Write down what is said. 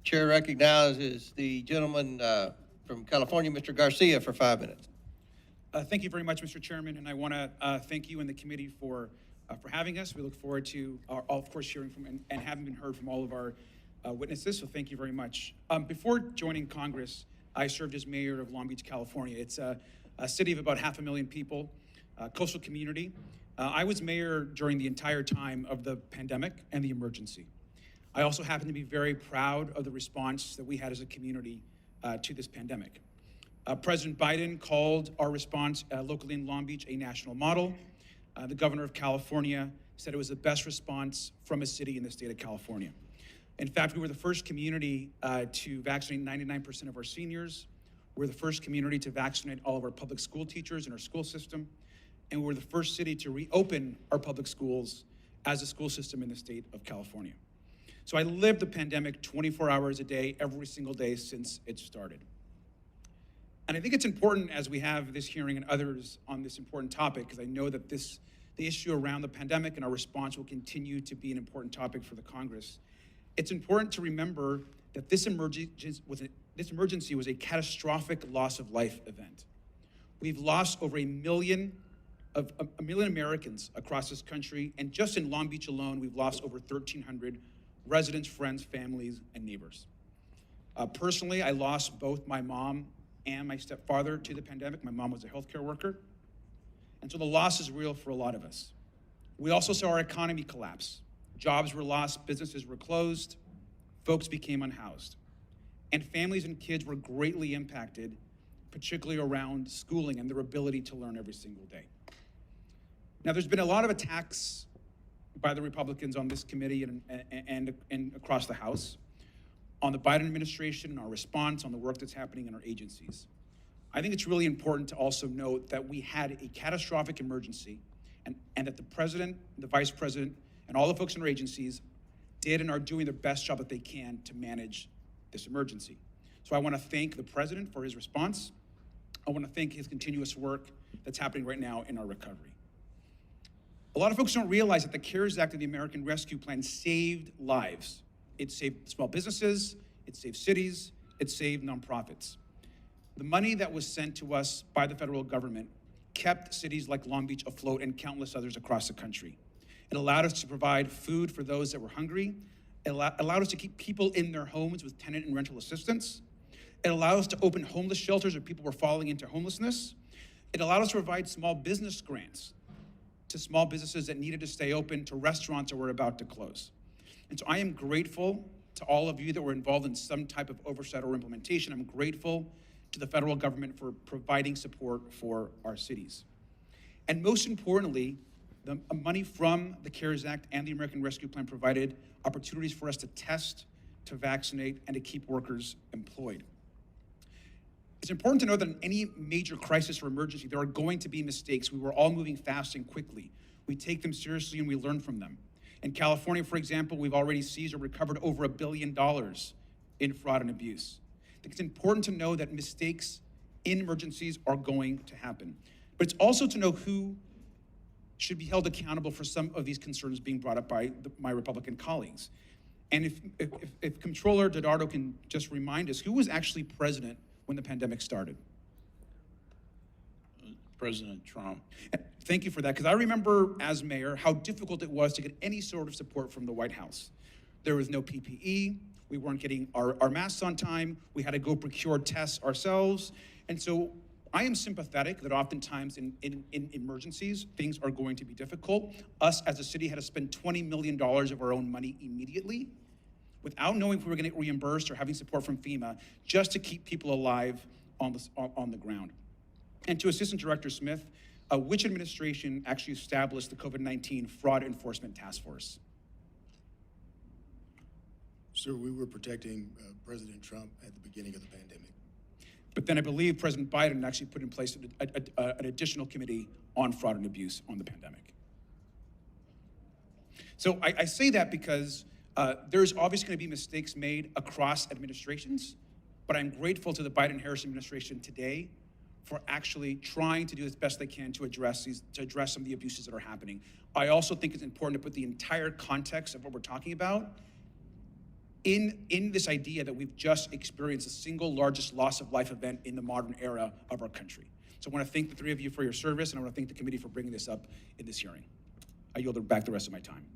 Chair recognizes the gentleman from California, Mr. Garcia, for 5 minutes. Thank you very much, Mr. Chairman, and I want to thank you and the committee for having us. We look forward to, of course, hearing from and having been heard from all of our witnesses, so thank you very much. Before joining Congress, I served as mayor of Long Beach, California. It's a city of about 500,000 people, coastal community. I was mayor during the entire time of the pandemic and the emergency. I also happen to be very proud of the response that we had as a community to this pandemic. President Biden called our response locally in Long Beach a national model. The governor of California said it was the best response from a city in the state of California. In fact, we were the first community to vaccinate 99% of our seniors. We're the first community to vaccinate all of our public school teachers in our school system. And we're the first city to reopen our public schools as a school system in the state of California. So I lived the pandemic 24 hours a day, every single day since it started. And I think it's important as we have this hearing and others on this important topic, because I know that the issue around the pandemic and our response will continue to be an important topic for the Congress. It's important to remember that this emergency was a catastrophic loss of life event. We've lost over a million Americans across this country, and just in Long Beach alone, we've lost over 1,300 residents, friends, families, and neighbors. Personally, I lost both my mom and my stepfather to the pandemic. My mom was a healthcare worker. And so the loss is real for a lot of us. We also saw our economy collapse. Jobs were lost, businesses were closed, folks became unhoused. And families and kids were greatly impacted, particularly around schooling and their ability to learn every single day. Now, there's been a lot of attacks by the Republicans on this committee and across the House on the Biden administration and our response, on the work that's happening in our agencies. I think it's really important to also note that we had a catastrophic emergency and that the president, the vice president, and all the folks in our agencies did and are doing the best job that they can to manage this emergency. So I want to thank the president for his response. I want to thank his continuous work that's happening right now in our recovery. A lot of folks don't realize that the CARES Act and the American Rescue Plan saved lives. It saved small businesses, it saved cities, it saved nonprofits. The money that was sent to us by the federal government kept cities like Long Beach afloat and countless others across the country. It allowed us to provide food for those that were hungry. It allowed us to keep people in their homes with tenant and rental assistance. It allowed us to open homeless shelters where people were falling into homelessness. It allowed us to provide small business grants to small businesses that needed to stay open, to restaurants that were about to close. And so I am grateful to all of you that were involved in some type of oversight or implementation. I'm grateful to the federal government for providing support for our cities. And most importantly, the money from the CARES Act and the American Rescue Plan provided opportunities for us to test, to vaccinate, and to keep workers employed. It's important to know that in any major crisis or emergency, there are going to be mistakes. We were all moving fast and quickly. We take them seriously and we learn from them. In California, for example, we've already seized or recovered over $1 billion in fraud and abuse. I think it's important to know that mistakes in emergencies are going to happen. But it's also to know who should be held accountable for some of these concerns being brought up by my Republican colleagues. And if Comptroller Dodaro can just remind us, who was actually president when the pandemic started? President Trump. And thank you for that, because I remember as mayor how difficult it was to get any sort of support from the White House. There was no PPE, we weren't getting our masks on time, we had to go procure tests ourselves. And so I am sympathetic that oftentimes in emergencies, things are going to be difficult. Us as a city had to spend $20 million of our own money immediately without knowing if we were going to get reimbursed or having support from FEMA, just to keep people alive on the ground. And to Assistant Director Smith, which administration actually established the COVID-19 Fraud Enforcement Task Force? Sir, we were protecting President Trump at the beginning of the pandemic. But then I believe President Biden actually put in place an additional committee on fraud and abuse on the pandemic. So I say that because there's obviously going to be mistakes made across administrations, but I'm grateful to the Biden-Harris administration today for actually trying to do as best they can to address some of the abuses that are happening. I also think it's important to put the entire context of what we're talking about in this idea that we've just experienced the single largest loss of life event in the modern era of our country. So I want to thank the three of you for your service, and I want to thank the committee for bringing this up in this hearing. I yield back the rest of my time.